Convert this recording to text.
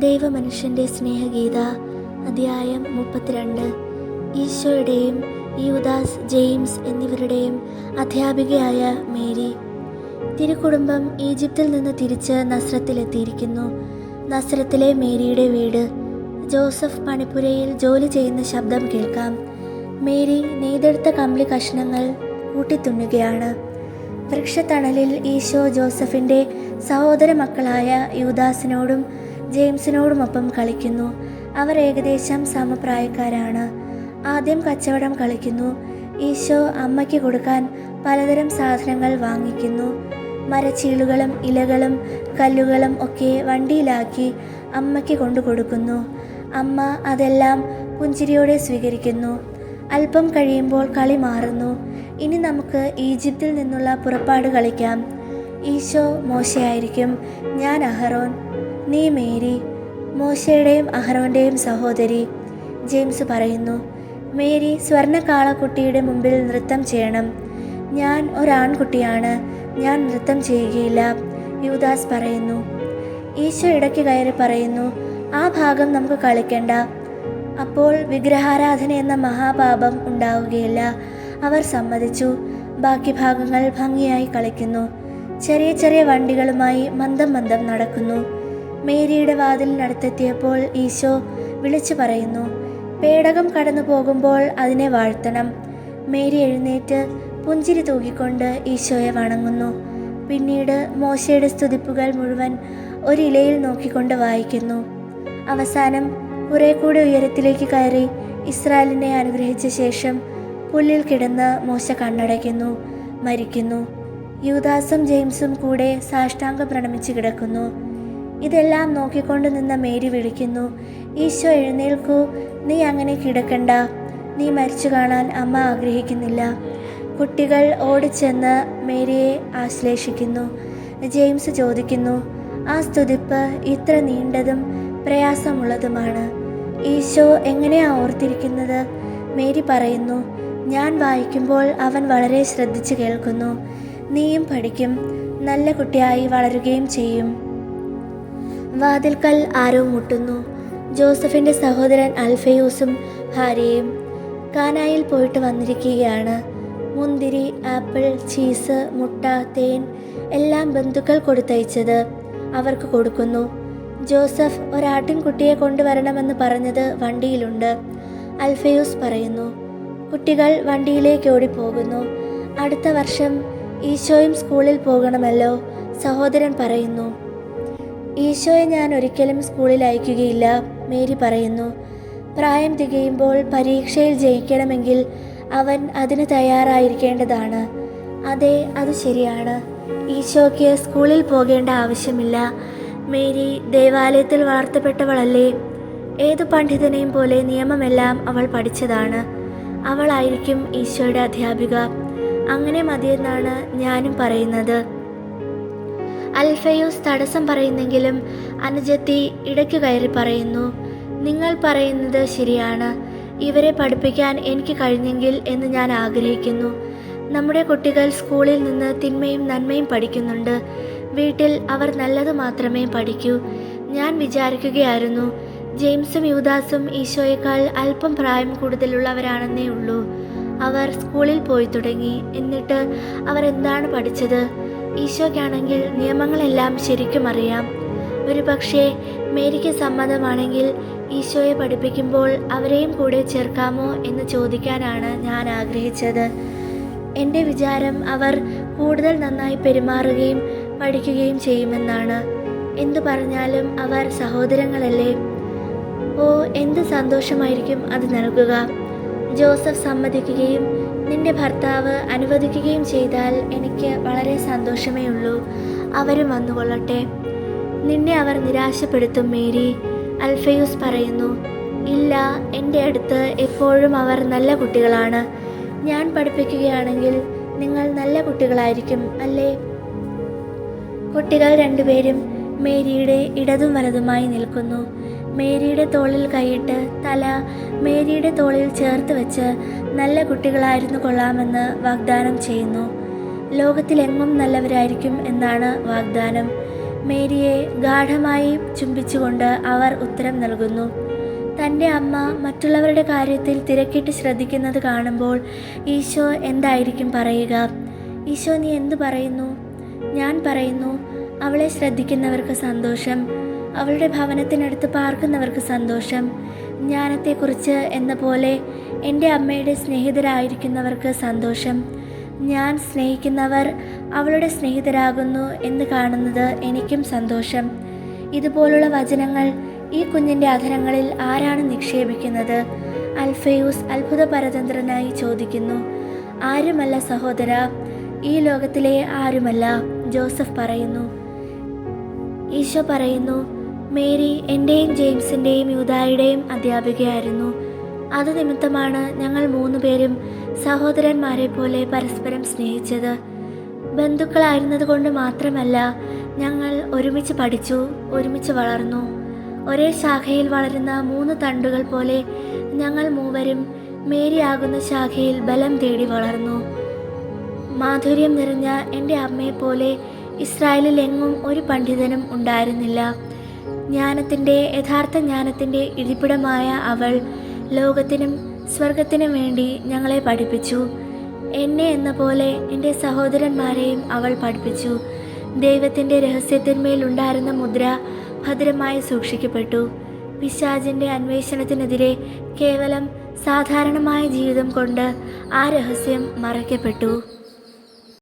ദൈവമനുഷ്യൻ്റെ സ്നേഹഗീത അധ്യായം 32. ഈശോയുടെയും യൂദാസ്, ജെയിംസ് എന്നിവരുടെയും അധ്യാപികയായ മേരി. തിരുക്കുടുംബം ഈജിപ്തിൽ നിന്ന് തിരിച്ച് നസ്രത്തിലെത്തിയിരിക്കുന്നു. നസ്രത്തിലെ മേരിയുടെ വീട്. ജോസഫ് പണിപ്പുരയിൽ ജോലി ചെയ്യുന്ന ശബ്ദം കേൾക്കാം. മേരി നെയ്തെടുത്ത കമ്പിളി കഷ്ണങ്ങൾ കൂട്ടിത്തുന്നുകയാണ്. വൃക്ഷത്തണലിൽ ഈശോ ജോസഫിൻ്റെ സഹോദര മക്കളായ യൂദാസിനോടും ജെയിംസിനോടുമൊപ്പം കളിക്കുന്നു. അവർ ഏകദേശം സമപ്രായക്കാരാണ്. ആദ്യം കച്ചവടം കളിക്കുന്നു. ഈശോ അമ്മയ്ക്ക് കൊടുക്കാൻ പലതരം സാധനങ്ങൾ വാങ്ങിക്കുന്നു. മരച്ചീളുകളും ഇലകളും കല്ലുകളും ഒക്കെ വണ്ടിയിലാക്കി അമ്മയ്ക്ക് കൊണ്ടു കൊടുക്കുന്നു. അമ്മ അതെല്ലാം പുഞ്ചിരിയോടെ സ്വീകരിക്കുന്നു. അല്പം കഴിയുമ്പോൾ കളി മാറുന്നു. ഇനി നമുക്ക് ഈജിപ്തിൽ നിന്നുള്ള പുറപ്പാട് കളിക്കാം. ഈശോ മോശയായിരിക്കും, ഞാൻ അഹറോൻ, നീ മേരി, മോശയുടെയും അഹറോൻ്റെയും സഹോദരി. ജെയിംസ് പറയുന്നു, മേരി സ്വർണ്ണക്കാളക്കുട്ടിയുടെ മുമ്പിൽ നൃത്തം ചെയ്യണം. ഞാൻ ഒരാൺകുട്ടിയാണ്, ഞാൻ നൃത്തം ചെയ്യുകയില്ല. യൂദാസ് പറയുന്നു. ഈശോ ഇടയ്ക്ക് കയറി പറയുന്നു, ആ ഭാഗം നമുക്ക് കളിക്കണ്ട, അപ്പോൾ വിഗ്രഹാരാധന എന്ന മഹാപാപം ഉണ്ടാവുകയില്ല. അവർ സമ്മതിച്ചു. ബാക്കി ഭാഗങ്ങൾ ഭംഗിയായി കളിക്കുന്നു. ചെറിയ ചെറിയ വണ്ടികളുമായി മന്ദം മന്ദം നടക്കുന്നു. മേരിയുടെ വാതിലിനടുത്തെത്തിയപ്പോൾ ഈശോ വിളിച്ചു പറയുന്നു, പേടകം കടന്നു പോകുമ്പോൾ അതിനെ വാഴ്ത്തണം. മേരി എഴുന്നേറ്റ് പുഞ്ചിരി തൂക്കിക്കൊണ്ട് ഈശോയെ വണങ്ങുന്നു. പിന്നീട് മോശയുടെ സ്തുതിപ്പുകൾ മുഴുവൻ ഒരിലയിൽ നോക്കിക്കൊണ്ട് വായിക്കുന്നു. അവസാനം കുറെ കൂടി ഉയരത്തിലേക്ക് കയറി ഇസ്രായേലിനെ അനുഗ്രഹിച്ച ശേഷം പുല്ലിൽ കിടന്ന് മോശ കണ്ണടയ്ക്കുന്നു, മരിക്കുന്നു. യൂദാസും ജെയിംസും കൂടെ സാഷ്ടാംഗം പ്രണമിച്ച് കിടക്കുന്നു. ഇതെല്ലാം നോക്കിക്കൊണ്ട് നിന്ന മേരി വിളിക്കുന്നു, ഈശോ എഴുന്നേൽക്കൂ, നീ അങ്ങനെ കിടക്കണ്ട, നീ മരിച്ചു കാണാൻ അമ്മ ആഗ്രഹിക്കുന്നില്ല. കുട്ടികൾ ഓടിച്ചെന്ന് മേരിയെ ആശ്ലേഷിക്കുന്നു. ജെയിംസ് ചോദിക്കുന്നു, ആ സ്തുതിപ്പ് ഇത്ര നീണ്ടതും പ്രയാസമുള്ളതുമാണ്, ഈശോ എങ്ങനെയാ ഓർത്തിരിക്കുന്നത്? മേരി പറയുന്നു, ഞാൻ വായിക്കുമ്പോൾ അവൻ വളരെ ശ്രദ്ധിച്ചു കേൾക്കുന്നു. നീയും പഠിക്കും, നല്ല കുട്ടിയായി വളരുകയും ചെയ്യും. വാതിൽക്കൽ ആരോ മുട്ടുന്നു. ജോസഫിൻ്റെ സഹോദരൻ അൽഫയൂസും ഭാര്യയും കാനായിൽ പോയിട്ട് വന്നിരിക്കുകയാണ്. മുന്തിരി, ആപ്പിൾ, ചീസ്, മുട്ട, തേൻ എല്ലാം ബന്ധുക്കൾ കൊടുത്തയച്ചത് അവർക്ക് കൊടുക്കുന്നു. ജോസഫ് ഒരാട്ടിൻകുട്ടിയെ കൊണ്ടുവരണമെന്ന് പറഞ്ഞത് വണ്ടിയിലുണ്ട്. അൽഫയൂസ് പറയുന്നു. കുട്ടികൾ വണ്ടിയിലേക്ക് ഓടിപ്പോകുന്നു. അടുത്ത വർഷം ഈശോയും സ്കൂളിൽ പോകണമല്ലോ. സഹോദരൻ പറയുന്നു. ഈശോയെ ഞാൻ ഒരിക്കലും സ്കൂളിൽ അയക്കുകയില്ല, മേരി പറയുന്നു. പ്രായം തികയുമ്പോൾ പരീക്ഷയിൽ ജയിക്കണമെങ്കിൽ അവൻ അതിന് തയ്യാറായിരിക്കേണ്ടതാണ്. അതെ, അത് ശരിയാണ്. ഈശോയ്ക്ക് സ്കൂളിൽ പോകേണ്ട ആവശ്യമില്ല. മേരി ദേവാലയത്തിൽ വളർത്തപ്പെട്ടവളല്ലേ. ഏതു പണ്ഡിതനെയും പോലെ നിയമമെല്ലാം അവൾ പഠിച്ചതാണ്. അവളായിരിക്കും ഈശോയുടെ അധ്യാപിക. അങ്ങനെ മതിയെന്നാണ് ഞാനും പറയുന്നത്. അൽഫയൂസ് തടസ്സം പറയുന്നെങ്കിലും അനുജത്തി ഇടയ്ക്ക് കയറി പറയുന്നു, നിങ്ങൾ പറയുന്നത് ശരിയാണ്. ഇവരെ പഠിപ്പിക്കാൻ എനിക്ക് കഴിഞ്ഞെങ്കിൽ എന്ന് ഞാൻ ആഗ്രഹിക്കുന്നു. നമ്മുടെ കുട്ടികൾ സ്കൂളിൽ നിന്ന് തിന്മയും നന്മയും പഠിക്കുന്നുണ്ട്. വീട്ടിൽ അവർ നല്ലത് മാത്രമേ പഠിക്കൂ. ഞാൻ വിചാരിക്കുകയായിരുന്നു, ജെയിംസും യൂദാസും ഈശോയേക്കാൾ അല്പം പ്രായം കൂടുതലുള്ളവരാണെന്നേ ഉള്ളൂ. അവർ സ്കൂളിൽ പോയി തുടങ്ങി. എന്നിട്ട് അവർ എന്താണ് പഠിച്ചത്? ഈശോയ്ക്കാണെങ്കിൽ നിയമങ്ങളെല്ലാം ശരിക്കും അറിയാം. ഒരു പക്ഷേ മേരിക്ക് സമ്മതമാണെങ്കിൽ ഈശോയെ പഠിപ്പിക്കുമ്പോൾ അവരെയും കൂടെ ചേർക്കാമോ എന്ന് ചോദിക്കാനാണ് ഞാൻ ആഗ്രഹിച്ചത്. എൻ്റെ വിചാരം അവർ കൂടുതൽ നന്നായി പെരുമാറുകയും പഠിക്കുകയും ചെയ്യുമെന്നാണ്. എന്തു പറഞ്ഞാലും അവർ സഹോദരങ്ങളല്ലേ. ഓ, എന്ത് സന്തോഷമായിരിക്കും അത് നൽകുക. ജോസഫ് സമ്മതിക്കുകയും നിന്റെ ഭർത്താവ് അനുവദിക്കുകയും ചെയ്താൽ എനിക്ക് വളരെ സന്തോഷമേ ഉള്ളൂ. അവരും വന്നുകൊള്ളട്ടെ. നിന്നെ അവർ നിരാശപ്പെടുത്തും മേരി, അൽഫയൂസ് പറയുന്നു. ഇല്ല, എൻ്റെ അടുത്ത് എപ്പോഴും അവർ നല്ല കുട്ടികളാണ്. ഞാൻ പഠിപ്പിക്കുകയാണെങ്കിൽ നിങ്ങൾ നല്ല കുട്ടികളായിരിക്കും അല്ലേ? കുട്ടികൾ രണ്ടുപേരും മേരിയുടെ ഇടതും വലതുമായി നിൽക്കുന്നു. മേരിയുടെ തോളിൽ കൈയിട്ട് തല മേരിയുടെ തോളിൽ ചേർത്ത് വെച്ച് നല്ല കുട്ടികളായിരുന്നു കൊള്ളാമെന്ന് വാഗ്ദാനം ചെയ്യുന്നു. ലോകത്തിലെങ്ങും നല്ലവരായിരിക്കും എന്നാണ് വാഗ്ദാനം. മേരിയെ ഗാഢമായി ചുംബിച്ചുകൊണ്ട് അവർ ഉത്തരം നൽകുന്നു. തൻ്റെ അമ്മ മറ്റുള്ളവരുടെ കാര്യത്തിൽ തിരക്കിട്ട് ശ്രദ്ധിക്കുന്നത് കാണുമ്പോൾ ഈശോ എന്തായിരിക്കും പറയുക? ഈശോ, നീ എന്തു പറയുന്നു? ഞാൻ പറയുന്നു, അവളെ ശ്രദ്ധിക്കുന്നവർക്ക് സന്തോഷം, അവളുടെ ഭവനത്തിനടുത്ത് പാർക്കുന്നവർക്ക് സന്തോഷം. ജ്ഞാനത്തെക്കുറിച്ച് എന്ന പോലെ എൻ്റെ അമ്മയുടെ സ്നേഹിതരായിരിക്കുന്നവർക്ക് സന്തോഷം. ഞാൻ സ്നേഹിക്കുന്നവർ അവളുടെ സ്നേഹിതരാകുന്നു എന്ന് കാണുന്നത് എനിക്കും സന്തോഷം. ഇതുപോലുള്ള വചനങ്ങൾ ഈ കുഞ്ഞിൻ്റെ അധരങ്ങളിൽ ആരാണ് നിക്ഷേപിക്കുന്നത്? അൽഫയൂസ് അത്ഭുത പരതന്ത്രനായി ചോദിക്കുന്നു. ആരുമല്ല സഹോദര, ഈ ലോകത്തിലെ ആരുമല്ല, ജോസഫ് പറയുന്നു. ഈശോ പറയുന്നു, മേരി എൻ്റെയും ജെയിംസിൻ്റെയും യൂദായുടെയും അധ്യാപികയായിരുന്നു. അതുനിമിത്തമാണ് ഞങ്ങൾ 3 പേരും സഹോദരന്മാരെ പോലെ പരസ്പരം സ്നേഹിച്ചത്. ബന്ധുക്കളായിരുന്നത് കൊണ്ട് മാത്രമല്ല, ഞങ്ങൾ ഒരുമിച്ച് പഠിച്ചു, ഒരുമിച്ച് വളർന്നു. ഒരേ ശാഖയിൽ വളരുന്ന 3 തണ്ടുകൾ പോലെ ഞങ്ങൾ മൂവരും മേരിയാകുന്ന ശാഖയിൽ ബലം തേടി വളർന്നു. മാധുര്യം നിറഞ്ഞ എൻ്റെ അമ്മയെപ്പോലെ ഇസ്രായേലിൽ എങ്ങും ഒരു പണ്ഡിതനും ഉണ്ടായിരുന്നില്ല. യഥാർത്ഥ ജ്ഞാനത്തിൻ്റെ ഇരിപ്പിടമായ അവൾ ലോകത്തിനും സ്വർഗത്തിനും വേണ്ടി ഞങ്ങളെ പഠിപ്പിച്ചു. എന്നെ എന്ന പോലെ എൻ്റെ സഹോദരന്മാരെയും അവൾ പഠിപ്പിച്ചു. ദൈവത്തിൻ്റെ രഹസ്യത്തിന്മേലുണ്ടായിരുന്ന മുദ്ര ഭദ്രമായി സൂക്ഷിക്കപ്പെട്ടു. പിശാചിൻ്റെ അന്വേഷണത്തിനെതിരെ കേവലം സാധാരണമായ ജീവിതം കൊണ്ട് ആ രഹസ്യം മറയ്ക്കപ്പെട്ടു.